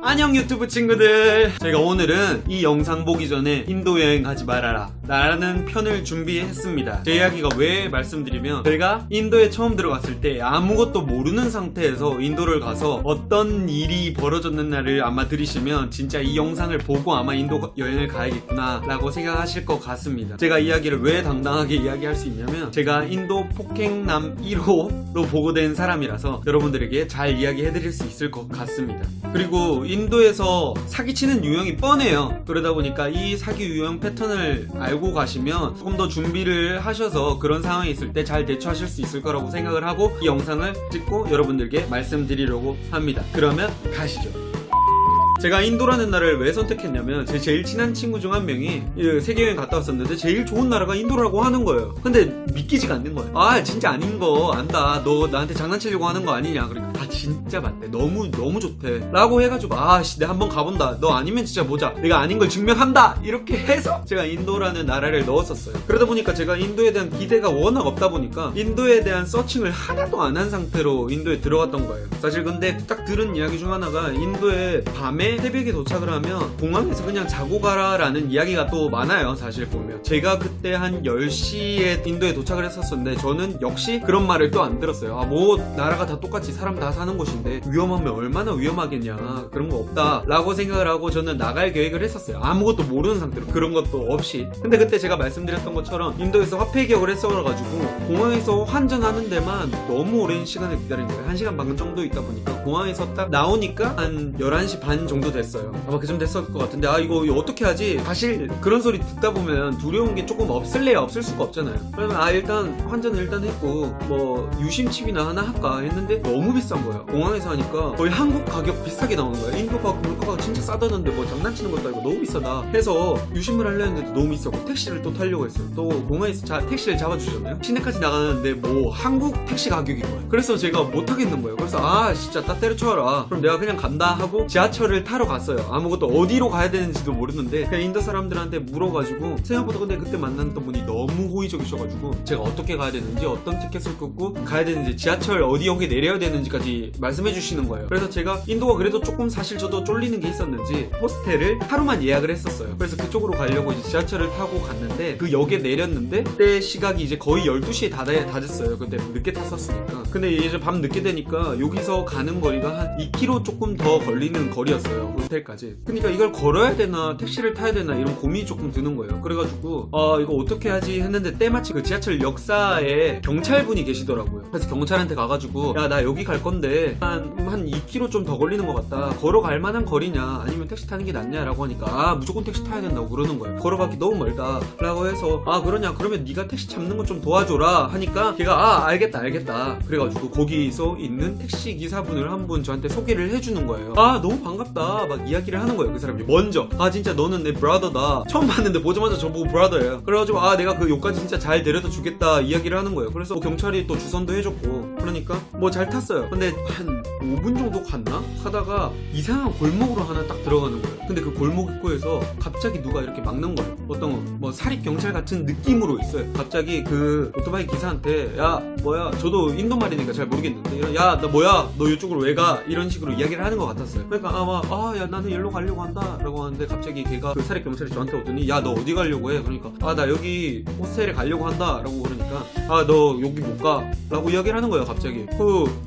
안녕 유튜브 친구들, 제가 오늘은 이 영상 보기 전에 인도 여행 가지 말아라 라는 편을 준비했습니다. 제 이야기가 왜 말씀드리면, 제가 인도에 처음 들어갔을 때 아무것도 모르는 상태에서 인도를 가서 어떤 일이 벌어졌는지를 아마 들으시면 진짜 이 영상을 보고 아마 인도 여행을 가야겠구나 라고 생각하실 것 같습니다. 제가 이야기를 왜 당당하게 이야기할 수 있냐면, 제가 인도 폭행남 1호로 보고된 사람이라서 여러분들에게 잘 이야기해드릴 수 있을 것 같습니다. 그리고 인도에서 사기치는 유형이 뻔해요. 그러다 보니까 이 사기 유형 패턴을 알고 가시면 조금 더 준비를 하셔서 그런 상황이 있을 때 잘 대처하실 수 있을 거라고 생각을 하고 이 영상을 찍고 여러분들께 말씀드리려고 합니다. 그러면 가시죠. 제가 인도라는 나라를 왜 선택했냐면, 제 제일 친한 친구 중 한 명이 세계여행 갔다 왔었는데 제일 좋은 나라가 인도라고 하는 거예요. 근데 믿기지가 않는 거예요. 아 진짜 아닌 거 안다, 너 나한테 장난치려고 하는 거 아니냐. 그러니까 아 진짜 맞대, 너무 좋대 라고 해가지고 아씨 내가 한번 가본다, 너 아니면 진짜 보자, 내가 아닌 걸 증명한다, 이렇게 해서 제가 인도라는 나라를 넣었었어요. 그러다 보니까 제가 인도에 대한 기대가 워낙 없다 보니까 인도에 대한 서칭을 하나도 안 한 상태로 인도에 들어갔던 거예요. 사실 근데 딱 들은 이야기 중 하나가, 인도에 밤에 새벽에 도착을 하면 공항에서 그냥 자고 가라 라는 이야기가 또 많아요. 사실 보면 제가 그때 한 10시에 인도에 도착을 했었는데 저는 역시 그런 말을 또 안 들었어요. 아 뭐 나라가 다 똑같이 사람 다 사는 곳인데 위험하면 얼마나 위험하겠냐, 그런 거 없다 라고 생각을 하고 저는 나갈 계획을 했었어요. 아무것도 모르는 상태로, 그런 것도 없이. 근데 그때 제가 말씀드렸던 것처럼 인도에서 화폐 개혁을 했어가지고 공항에서 환전하는 데만 너무 오랜 시간을 기다린 거예요. 1시간 반 정도 있다 보니까 공항에서 딱 나오니까 한 11시 반 정도 됐어요. 아마 그쯤 됐을 것 같은데, 아 이거 어떻게 하지? 사실 그런 소리 듣다 보면 두려운 게 조금 없을래야 없을 수가 없잖아요. 그러면 아 일단 환전을 일단 했고 뭐 유심칩이나 하나 할까 했는데 너무 비싼 거예요. 공항에서 하니까 거의 한국 가격 비슷하게 나오는 거예요. 인도가 물가가 진짜 싸다는데 뭐 장난치는 것도 아니고 너무 비싸다 해서 유심을 하려 했는데 너무 비싸고, 택시를 또 타려고 했어요. 또 공항에서 택시를 잡아주잖아요. 시내까지 나가는데 뭐 한국 택시 가격인 거예요. 그래서 제가 못 하겠는 거예요. 그래서 아 진짜 딱 때려쳐라, 그럼 내가 그냥 간다 하고 지하철을 타러 갔어요. 아무것도 어디로 가야 되는지도 모르는데 그냥 인도 사람들한테 물어가지고, 생각보다 근데 그때 만났던 분이 너무 호의적이셔가지고 제가 어떻게 가야 되는지, 어떤 티켓을 끊고 가야 되는지, 지하철 어디역에 내려야 되는지까지 말씀해 주시는 거예요. 그래서 제가 인도가 그래도 조금 사실 저도 쫄리는 게 있었는지 호스텔을 하루만 예약을 했었어요. 그래서 그쪽으로 가려고 이제 지하철을 타고 갔는데 그 역에 내렸는데 그때 시각이 이제 거의 12시에 다 됐어요. 그때 늦게 탔었으니까. 근데 이제 밤 늦게 되니까 여기서 가는 거리가 한 2km 조금 더 걸리는 거리였어요, 호텔까지. 그러니까 이걸 걸어야 되나 택시를 타야 되나 이런 고민이 조금 드는 거예요. 그래가지고 아 이거 어떻게 하지 했는데 때마침 그 지하철 역사에 경찰분이 계시더라고요. 그래서 경찰한테 가가지고 야 나 여기 갈 건데 한 2km 좀 더 걸리는 것 같다, 걸어갈 만한 거리냐 아니면 택시 타는 게 낫냐 라고 하니까 아 무조건 택시 타야 된다고 그러는 거예요. 걸어가기 너무 멀다 라고 해서 아 그러냐, 그러면 네가 택시 잡는 거 좀 도와줘라 하니까 걔가 아 알겠다 그래가지고 거기서 있는 택시 기사분을 한 분 저한테 소개를 해주는 거예요. 아 너무 반갑다 막 이야기를 하는 거예요. 그 사람이 먼저 아 진짜 너는 내 브라더다, 처음 봤는데 보자마자 저보고 브라더예요. 그래가지고 아 내가 그 역까지 진짜 잘 데려다 주겠다 이야기를 하는 거예요. 그래서 뭐 경찰이 또 주선도 해줬고 그러니까 뭐 잘 탔어요. 근데 한 5분 정도 갔나? 하다가 이상한 골목으로 하나 딱 들어가는 거예요. 근데 그 골목 입구에서 갑자기 누가 이렇게 막는 거예요. 어떤 뭐 사립 경찰 같은 느낌으로 있어요. 갑자기 그 오토바이 기사한테 야 뭐야, 저도 인도 말이니까 잘 모르겠는데 야 나 뭐야 너 이쪽으로 왜 가, 이런 식으로 이야기를 하는 것 같았어요. 그러니까 야 나는 여기로 가려고 한다 라고 하는데 갑자기 걔가 그 사립 경찰이 저한테 오더니 야 너 어디 가려고 해? 그러니까 아 나 여기 호스텔에 가려고 한다 라고 그러니까 아 너 여기 못 가 라고 이야기를 하는 거예요. 갑자기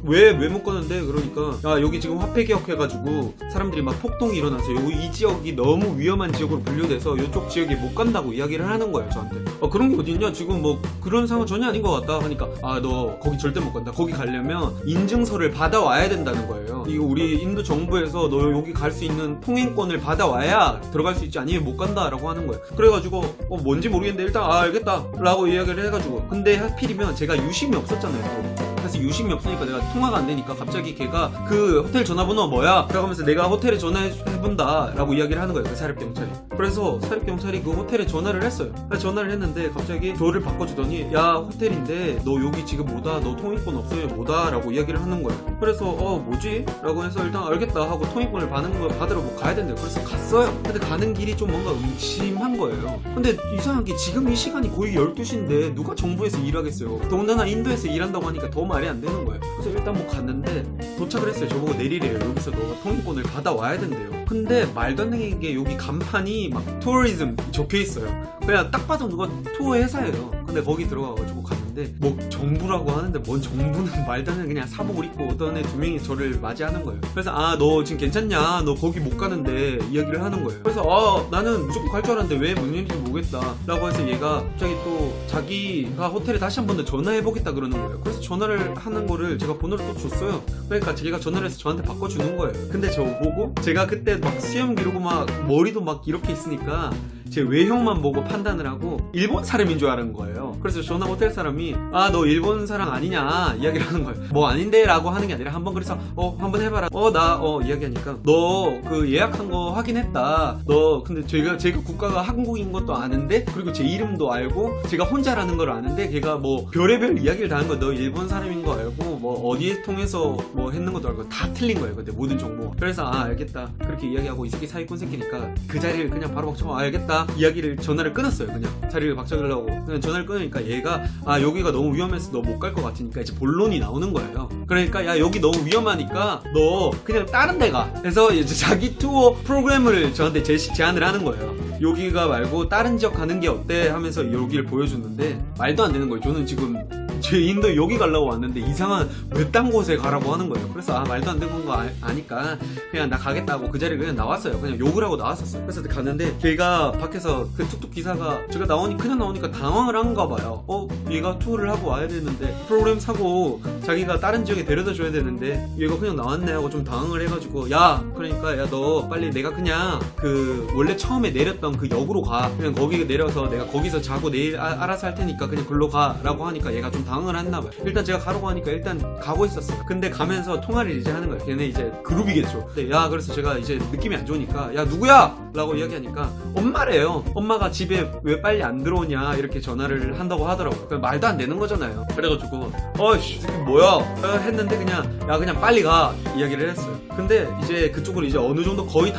왜 못 가는데? 그러니까 야 여기 지금 화폐 개혁해가지고 사람들이 막 폭동이 일어나서 이 지역이 너무 위험한 지역으로 분류돼서 이쪽 지역에 못 간다고 이야기를 하는 거예요 저한테. 그런 게 어딨냐, 지금 뭐 그런 상황 전혀 아닌 것 같다 하니까 아 너 거기 절대 못 간다, 거기 가려면 인증서를 받아와야 된다는 거예요. 이거 우리 인도 정부에서 너 여기 갈 수 있는 통행권을 받아와야 들어갈 수 있지, 아니면 못 간다 라고 하는 거예요. 그래가지고 뭔지 모르겠는데 일단 알겠다 라고 이야기를 해가지고, 근데 하필이면 제가 유심이 없었잖아요. 그래서 유심이 없으니까 내가 통화가 안 되니까 갑자기 걔가 그 호텔 전화번호 뭐야? 라고 하면서 내가 호텔에 전화해본다 라고 이야기를 하는 거예요, 그 사립경찰이. 그래서 사립경찰이 그 호텔에 전화를 했어요. 전화를 했는데 갑자기 도를 바꿔주더니 야 호텔인데 너 여기 지금 뭐다, 너 통행권 없으면 뭐다 라고 이야기를 하는 거예요. 그래서 뭐지? 라고 해서 일단 알겠다 하고 통행권을 받으러 뭐 가야 된대요. 그래서 갔어요. 근데 가는 길이 좀 뭔가 의심한 거예요. 근데 이상하게 지금 이 시간이 거의 12시인데 누가 정부에서 일하겠어요. 더군다나 인도에서 일한다고 하니까 더 말이 안 되는 거예요. 그래서 일단 뭐 갔는데 도착을 했어요. 저보고 내리래요. 여기서 너가 통행권을 받아와야 된대요. 근데 말도 안 되는 게 여기 간판이 막 투어리즘 적혀있어요. 그냥 딱 봐도 누가 투어 회사예요. 근데 거기 들어가가지고 갔는데 뭐 정부라고 하는데 뭔 정부는 말도 안 되는 그냥 사복을 입고 어떤 애 2명이 저를 맞이하는 거예요. 그래서 너 지금 괜찮냐? 너 거기 못 가는데 이야기를 하는 거예요. 그래서 나는 무조건 갈 줄 알았는데 왜 무슨 일인지 모르겠다 라고 해서 얘가 갑자기 또 자기가 호텔에 다시 한 번 더 전화해보겠다 그러는 거예요. 그래서 전화를 하는 거를 제가 번호를 또 줬어요. 그러니까 제가 전화를 해서 저한테 바꿔주는 거예요. 근데 저 보고 제가 그때 막 수염 기르고 막 머리도 막 이렇게 있으니까 제 외형만 보고 판단을 하고 일본 사람인 줄 아는 거예요. 그래서 전화 호텔 사람이 너 일본 사람 아니냐 이야기를 하는 거예요. 뭐 아닌데 라고 하는 게 아니라 한번 그래서 한번 해봐라. 나 이야기하니까 너 그 예약한 거 확인했다. 너 근데 제가 국가가 한국인 것도 아는데 그리고 제 이름도 알고 제가 혼자라는 걸 아는데 걔가 뭐 별의별 이야기를 다 하는 거야. 너 일본 사람인 거 알고 뭐 어디에 통해서 뭐 했는 것도 알고 다 틀린 거예요. 근데 모든 정보. 그래서 알겠다 그렇게 이야기하고 이 새끼 사기꾼 새끼니까 그 자리를 그냥 바로 박쳐 알겠다 이야기를 전화를 끊었어요. 그냥 자리를 박차려고 그냥 전화를 끊으니까 얘가 여기가 너무 위험해서 너 못 갈 것 같으니까 이제 본론이 나오는 거예요. 그러니까 야 여기 너무 위험하니까 너 그냥 다른 데 가. 그래서 이제 자기 투어 프로그램을 저한테 제안을 하는 거예요. 여기가 말고 다른 지역 가는 게 어때 하면서 여기를 보여줬는데 말도 안 되는 거예요. 저는 지금 제 인도 여기 가려고 왔는데 이상한 외딴 곳에 가라고 하는 거예요. 그래서 말도 안 되는 거 아니까 그냥 나 가겠다고 그 자리에 그냥 나왔어요. 그냥 욕을 하고 나왔었어요. 그래서 갔는데 걔가 밖에서 그 툭툭 기사가 제가 그냥 나오니까 당황을 한가 봐요. 얘가 투어를 하고 와야 되는데 프로그램 사고 자기가 다른 지역에 데려다 줘야 되는데 얘가 그냥 나왔네 하고 좀 당황을 해가지고 그러니까 너 빨리 내가 그냥 그 원래 처음에 내렸던 그 역으로 가. 그냥 거기 내려서 내가 거기서 자고 내일 알아서 할 테니까 그냥 글로 가 라고 하니까 얘가 좀 당황을 했나봐요. 일단 제가 가라고 하니까 일단 가고 있었어요. 근데 가면서 통화를 이제 하는 거예요. 걔네 이제 그룹이겠죠. 근데 그래서 제가 이제 느낌이 안 좋으니까 누구야? 라고 이야기하니까 엄마래요. 엄마가 집에 왜 빨리 안 들어오냐 이렇게 전화를 한다고 하더라고요. 말도 안 되는 거잖아요. 그래가지고 이 새끼 뭐야? 했는데 그냥 빨리 가 이야기를 했어요. 근데 이제 그쪽으로 이제 어느 정도 거의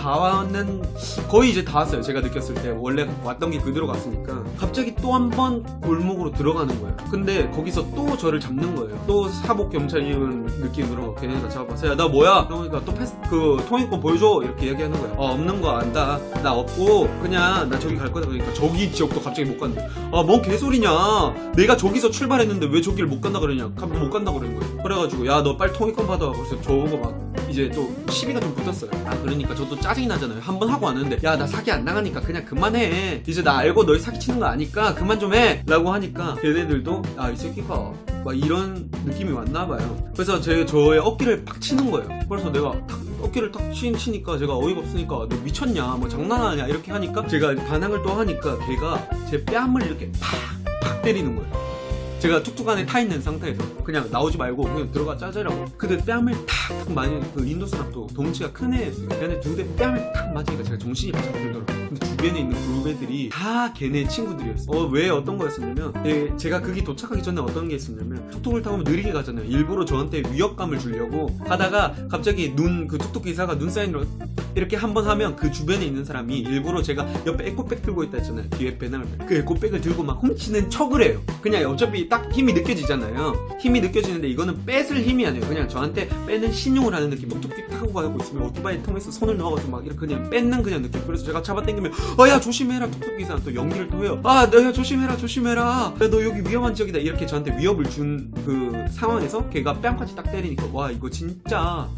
이제 다 왔어요. 제가 느꼈을 때 원래 왔던 게 그대로 갔으니까 갑자기 또 한 번 골목으로 들어가는 거예요. 근데 거기서 또 저를 잡는 거예요. 또 사복 경찰 입은 느낌으로 걔네가 잡아서 야 나 뭐야? 그러니까 또 통행권 보여줘 이렇게 이야기하는 거예요. 없는 거 안다. 나 없고 그냥 나 저기 갈 거다. 그러니까 저기 지역도 갑자기 못 간다. 뭔 개소리냐? 내가 저기서 출발했는데 왜 저기를 못 간다 그러냐? 못 간다 그러는 거예요. 그래가지고 너 빨리 통행권 받아. 그래서 저거 막 이제 또 시비가 좀 붙었어요. 그러니까 저도 짜증이 나잖아요. 한 번 하고 왔는데 나 사기 안 나가니까 그냥 그만해. 이제 나 알고 널 사기치는 거 아니까 그만 좀 해 라고 하니까 걔네들도 이 새끼가 막 이런 느낌이 왔나봐요. 그래서 저의 어깨를 팍 치는 거예요. 그래서 내가 어깨를 탁 치니까 제가 어이가 없으니까 너 미쳤냐 뭐 장난하냐 이렇게 하니까 제가 반항을 또 하니까 걔가 제 뺨을 이렇게 팍 때리는 거예요. 제가 툭툭 안에 타 있는 상태에서 그냥 나오지 말고 그냥 들어가 짜자라고. 근데 뺨을 탁 많이 그 인도 사람도 덩치가 큰 애였어요. 걔네 두 대 뺨을 탁 맞으니까 제가 정신이 바짝 들더라고요. 근데 주변에 있는 그룹 애들이 다 걔네 친구들이었어요. 왜 어떤 거였었냐면 제가 거기 도착하기 전에 어떤 게 있었냐면 툭툭을 타고 느리게 가잖아요. 일부러 저한테 위협감을 주려고 하다가 갑자기 그 툭툭 기사가 눈 사인으로 이렇게 한번 하면 그 주변에 있는 사람이 일부러 제가 옆에 에코백 들고 있다 했잖아요. 뒤에 배낭을 그 에코백을 들고 막 훔치는 척을 해요. 그냥 어차피 딱 힘이 느껴지잖아요. 힘이 느껴지는데 이거는 뺏을 힘이 아니에요. 그냥 저한테 빼는 신용을 하는 느낌. 막 뚝뚝 타고 가고 있으면 오토바이 통해서 손을 넣어가지고 막 이렇게 그냥 뺏는 그냥 느낌. 그래서 제가 잡아당기면 야 조심해라. 툭툭 기사 또 연기를 또 해요. 야 조심해라. 야, 너 여기 위험한 지역이다. 이렇게 저한테 위협을 준 그 상황에서 걔가 뺨까지 딱 때리니까 와 이거 진짜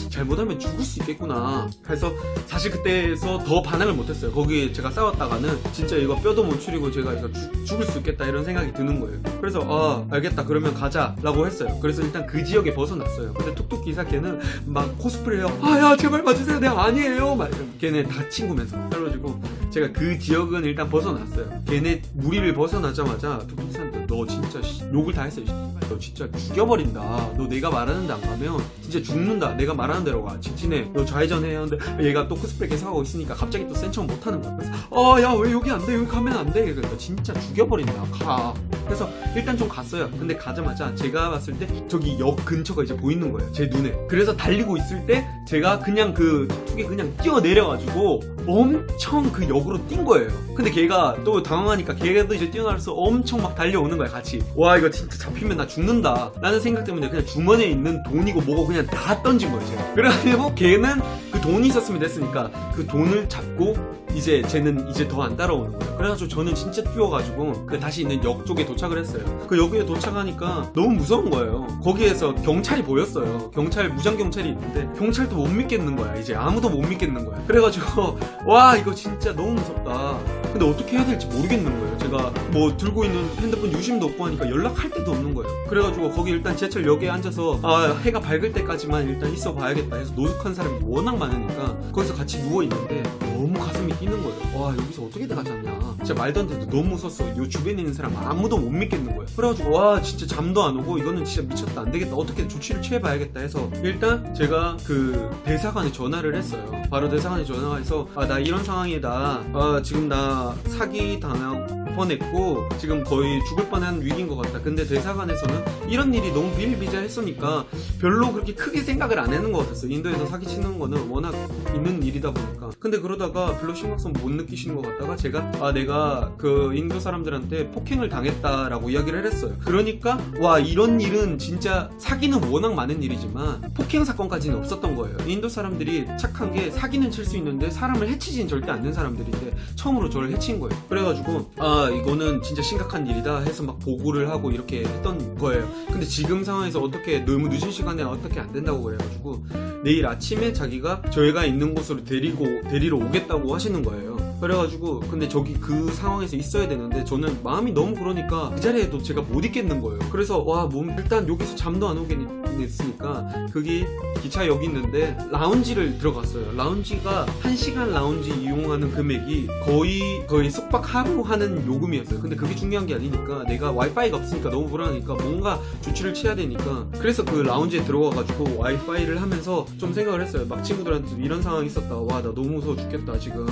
잘못하면 죽을 수 있겠구나. 그래서 사실 그때에서 더 반항을 못했어요. 거기 제가 싸웠다가는 진짜 이거 뼈도 못 추리고 제가 이거 죽을 수 있겠다 이런 생각이 드는 거예요. 그래서 알겠다 그러면 가자 라고 했어요. 그래서 일단 그 지역에 벗어났어요. 근데 툭툭 기사 걔는 막 코스프레 해요. 야 제발 봐주세요. 내가 아니에요 막 걔네 다 친구면서. 그래가지고 제가 그 지역은 일단 벗어났어요. 걔네 무리를 벗어나자마자 툭툭 기사한테 너 진짜 욕을 다 했어요. 너 진짜 죽여버린다. 너 내가 말하는 데 안 가면 진짜 죽는다. 내가 말하는 대로 가. 직진해. 너 좌회전해. 하는데 얘가 또 코스프레 계속 하고 있으니까 갑자기 또 센 척 못하는 거야. 그래서 야 왜 여기 안 돼? 여기 가면 안 돼. 그러니까 진짜 죽여버린다. 가. 그래서 일단 좀 갔어요. 근데 가자마자 제가 봤을 때 저기 역 근처가 이제 보이는 거예요. 제 눈에. 그래서 달리고 있을 때 제가 그냥 그 툭툭이 그냥 뛰어내려가지고 엄청 그 역으로 뛴 거예요. 근데 걔가 또 당황하니까 걔도 이제 뛰어나서 엄청 막 달려오는 거야. 거야 같이. 와 이거 진짜 잡히면 나 죽는다 라는 생각 때문에 그냥 주머니에 있는 돈이고 뭐고 그냥 다 던진 거예요 제가. 그래가지고 걔는 그 돈이 있었으면 됐으니까 그 돈을 잡고 이제 쟤는 이제 더 안 따라오는 거예요. 그래가지고 저는 진짜 뛰어가지고 그 다시 있는 역 쪽에 도착을 했어요. 그 역에 도착하니까 너무 무서운 거예요. 거기에서 경찰이 보였어요. 경찰, 무장경찰이 있는데 경찰도 못 믿겠는 거야. 이제 아무도 못 믿겠는 거야. 그래가지고 와 이거 진짜 너무 무섭다. 근데 어떻게 해야 될지 모르겠는 거예요. 제가 뭐 들고 있는 핸드폰 유심도 없고 하니까 연락할 데도 없는 거예요. 그래가지고 거기 일단 지하철역에 앉아서 해가 밝을 때까지만 일단 있어 봐야겠다 해서 노숙한 사람이 워낙 많으니까 거기서 같이 누워있는데 너무 가슴이 뛰는 거예요. 와 여기서 어떻게 돼가지 않냐. 진짜 말도 안 돼도 너무 무서웠어. 요 주변에 있는 사람 아무도 못 믿겠는 거예요. 그래가지고 와 진짜 잠도 안 오고 이거는 진짜 미쳤다 안 되겠다 어떻게 조치를 취해봐야겠다 해서 일단 제가 그 대사관에 전화를 했어요. 바로 대사관에 전화해서 나 이런 상황이다. 지금 나 사기 당할 뻔했고 지금 거의 죽을 뻔한 위기인 것 같다. 근데 대사관에서는 이런 일이 너무 비일비재했으니까 별로 그렇게 크게 생각을 안 하는 것 같았어요. 인도에서 사기치는 거는 워낙 있는 일이다 보니까. 근데 그러다가 별로 심각성 못 느끼시는 것 같다가 제가 내가 그 인도 사람들한테 폭행을 당했다라고 이야기를 했어요. 그러니까 와 이런 일은 진짜 사기는 워낙 많은 일이지만 폭행 사건까지는 없었던 거예요. 인도 사람들이 착한 게 사기는 칠 수 있는데 사람을 해치진 절대 않는 사람들인데 처음으로 저를 해친 거예요. 그래가지고 이거는 진짜 심각한 일이다 해서 막 보고를 하고 이렇게 했던 거예요. 근데 지금 상황에서 어떻게 너무 늦은 시간에 어떻게 안 된다고 그래가지고 내일 아침에 자기가 저희가 있는 곳으로 데리러 오겠다고 하시는 거예요. 그래가지고 근데 저기 그 상황에서 있어야 되는데 저는 마음이 너무 그러니까 그 자리에도 제가 못 있겠는 거예요. 그래서 일단 여기서 잠도 안 오겠으니까 그게 기차역이 있는데 라운지를 들어갔어요. 라운지가 1시간 라운지 이용하는 금액이 거의 숙박 하루 하는 요금이었어요. 근데 그게 중요한 게 아니니까 내가 와이파이가 없으니까 너무 불안하니까 뭔가 조치를 취해야 되니까 그래서 그 라운지에 들어가가지고 와이파이를 하면서 좀 생각을 했어요. 막 친구들한테 이런 상황이 있었다. 와 나 너무 무서워 죽겠다 지금.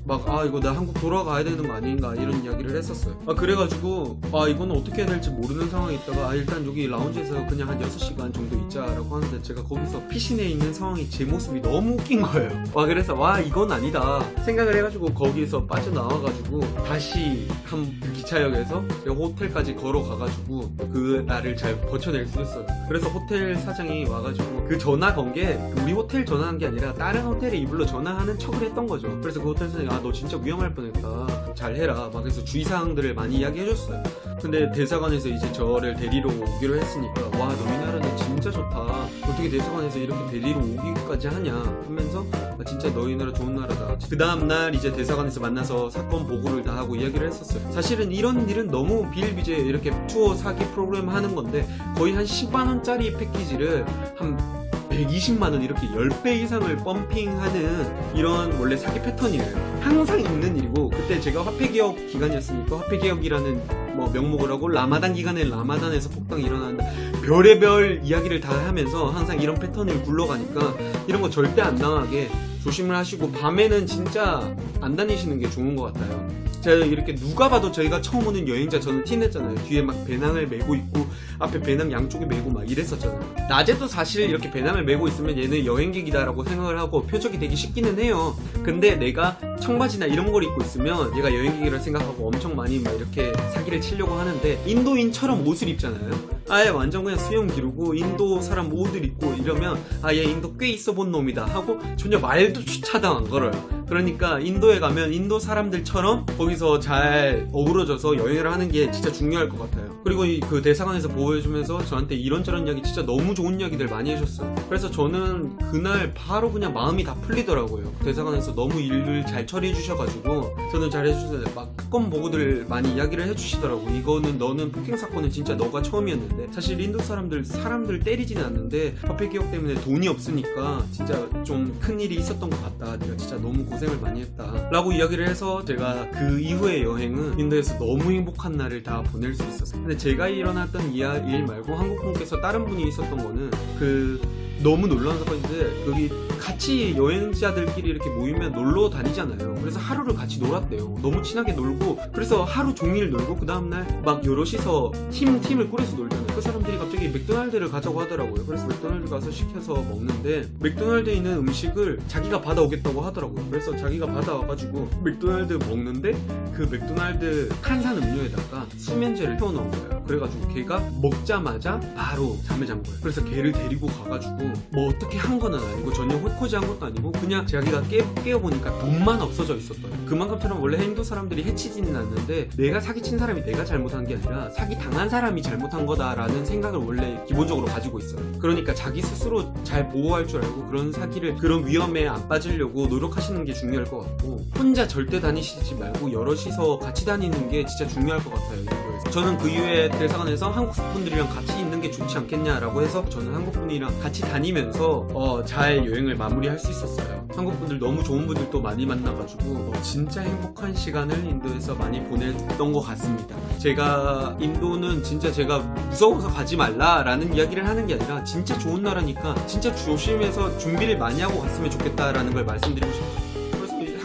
막 이거 나 한국 돌아가야 되는 거 아닌가 이런 이야기를 했었어요. 그래가지고 이거는 어떻게 해야 될지 모르는 상황에 있다가 일단 여기 라운지에서 그냥 한 6시간 정도 있자라고 하는데 제가 거기서 피신해 있는 상황이 제 모습이 너무 웃긴 거예요. 그래서 이건 아니다 생각을 해가지고 거기서 빠져나와가지고 다시 한 기차역에서 호텔까지 걸어가가지고 그 날을 잘 버텨낼 수 있어요. 그래서 호텔 사장이 와가지고 그 전화 건 게 우리 호텔 전화한 게 아니라 다른 호텔에 이불로 전화하는 척을 했던 거죠. 그래서 그 호텔 사장이 너 진짜 위험할 뻔했다 잘해라 막 해서 주의사항들을 많이 이야기해줬어요. 근데 대사관에서 이제 저를 데리러 오기로 했으니까 너희 나라는 진짜 좋다 어떻게 대사관에서 이렇게 데리러 오기까지 하냐 하면서 진짜 너희 나라 좋은 나라다. 그 다음날 이제 대사관에서 만나서 사건 보고를 다 하고 이야기를 했었어요. 사실은 이런 일은 너무 비일비재 이렇게 투어 사기 프로그램 하는 건데 거의 한 10만원짜리 패키지를 한 120만원 이렇게 10배 이상을 펌핑하는 이런 원래 사기 패턴이에요. 항상 있는 일이고 그때 제가 화폐개혁 기간이었으니까 화폐개혁이라는 명목을 하고 라마단 기간에 라마단에서 폭동이 일어난다 별의별 이야기를 다 하면서 항상 이런 패턴을 굴러가니까 이런 거 절대 안 당하게 조심을 하시고 밤에는 진짜 안 다니시는 게 좋은 것 같아요. 제가 이렇게 누가 봐도 저희가 처음 오는 여행자 저는 티냈잖아요. 뒤에 막 배낭을 메고 있고 앞에 배낭 양쪽에 메고 막 이랬었잖아요. 낮에도 사실 이렇게 배낭을 메고 있으면 얘는 여행객이다라고 생각을 하고 표적이 되기 쉽기는 해요. 근데 내가 청바지나 이런 걸 입고 있으면 얘가 여행객이라 생각하고 엄청 많이 막 이렇게 사기를 치려고 하는데 인도인처럼 옷을 입잖아요. 아예 완전 그냥 수염 기르고 인도 사람 옷을 입고 이러면 얘 인도 꽤 있어 본 놈이다 하고 전혀 말도 차당 안 걸어요. 그러니까 인도에 가면 인도 사람들처럼 거기서 잘 어우러져서 여행을 하는 게 진짜 중요할 것 같아요. 그리고 그 대사관에서 보여주면서 저한테 이런저런 이야기 진짜 너무 좋은 이야기들 많이 해줬어요. 그래서 저는 그날 바로 그냥 마음이 다 풀리더라고요. 대사관에서 너무 일을 잘 처리해 주셔가지고 저는 잘 해주셔서 막 사건 보고들 많이 이야기를 해주시더라고. 이거는 너는 폭행 사건은 진짜 너가 처음이었는데 사실 인도 사람들 때리지는 않는데 화폐개혁 때문에 돈이 없으니까 진짜 좀 큰일이 있었던 것 같다. 내가 진짜 너무 고생을 많이 했다 라고 이야기를 해서 제가 그 이후의 여행은 인도에서 너무 행복한 날을 다 보낼 수 있었어요. 근데 제가 일어났던 일 말고 한국 분께서 다른 분이 있었던 거는 그 너무 놀라운 사건인데, 여기 같이 여행자들끼리 이렇게 모이면 놀러 다니잖아요. 그래서 하루를 같이 놀았대요. 너무 친하게 놀고, 그래서 하루 종일 놀고 그 다음날 막 여럿이서 팀을 꾸려서 놀잖아요. 그 사람들이 갑자기 맥도날드를 가자고 하더라고요. 그래서 맥도날드 가서 시켜서 먹는데, 맥도날드에 있는 음식을 자기가 받아오겠다고 하더라고요. 그래서 자기가 받아와가지고 맥도날드 먹는데, 그 맥도날드 탄산 음료에다가 수면제를 태워놓은 거예요. 그래가지고 걔가 먹자마자 바로 잠을 잔 거예요. 그래서 걔를 데리고 가가지고 뭐 어떻게 한 거는 아니고, 전혀 홀코지한 것도 아니고, 그냥 자기가 깨어보니까 돈만 없어져 있었어요. 그만큼처럼 원래 힌두 사람들이 해치지는 않는데, 내가 사기친 사람이 내가 잘못한 게 아니라 사기 당한 사람이 잘못한 거다라는 생각을 원래 기본적으로 가지고 있어요. 그러니까 자기 스스로 잘 보호할 줄 알고 그런 사기를, 그런 위험에 안 빠지려고 노력하시는 게 중요할 것 같고, 혼자 절대 다니시지 말고 여럿이서 같이 다니는 게 진짜 중요할 것 같아요. 인도에서. 저는 그 이후에 대사관에서 한국 분들이랑 같이 있는 게 좋지 않겠냐라고 해서 저는 한국 분이랑 같이 다니면서 잘 여행을 마무리할 수 있었어요. 한국 분들 너무 좋은 분들도 많이 만나가지고 진짜 행복한 시간을 인도에서 많이 보냈던 것 같습니다. 제가 인도는 진짜 제가 무서워서 가지 말라라는 이야기를 하는 게 아니라 진짜 좋은 나라니까 진짜 조심해서 준비를 많이 하고 갔으면 좋겠다라는 걸 말씀드리고 싶어요.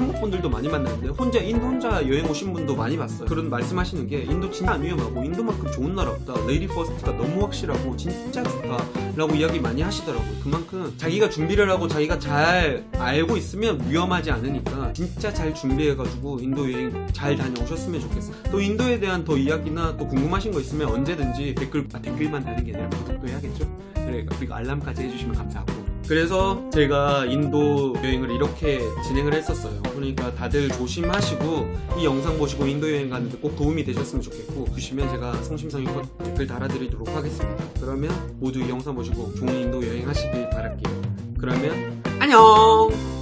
한국 분들도 많이 만났는데 인도 혼자 여행 오신 분도 많이 봤어요. 그런 말씀하시는 게 인도 진짜 안 위험하고 인도만큼 좋은 나라 없다, 레이디 퍼스트가 너무 확실하고 진짜 좋다 라고 이야기 많이 하시더라고요. 그만큼 자기가 준비를 하고 자기가 잘 알고 있으면 위험하지 않으니까 진짜 잘 준비해가지고 인도 여행 잘 다녀오셨으면 좋겠어요. 또 인도에 대한 더 이야기나 또 궁금하신 거 있으면 언제든지 댓글만 다는 게 아니라 구독도 해야겠죠? 그리고 알람까지 해주시면 감사하고. 그래서 제가 인도 여행을 이렇게 진행을 했었어요. 그러니까 다들 조심하시고 이 영상 보시고 인도 여행 가는데 꼭 도움이 되셨으면 좋겠고, 주시면 제가 성심성의껏 댓글 달아드리도록 하겠습니다. 그러면 모두 이 영상 보시고 좋은 인도 여행 하시길 바랄게요. 그러면 안녕!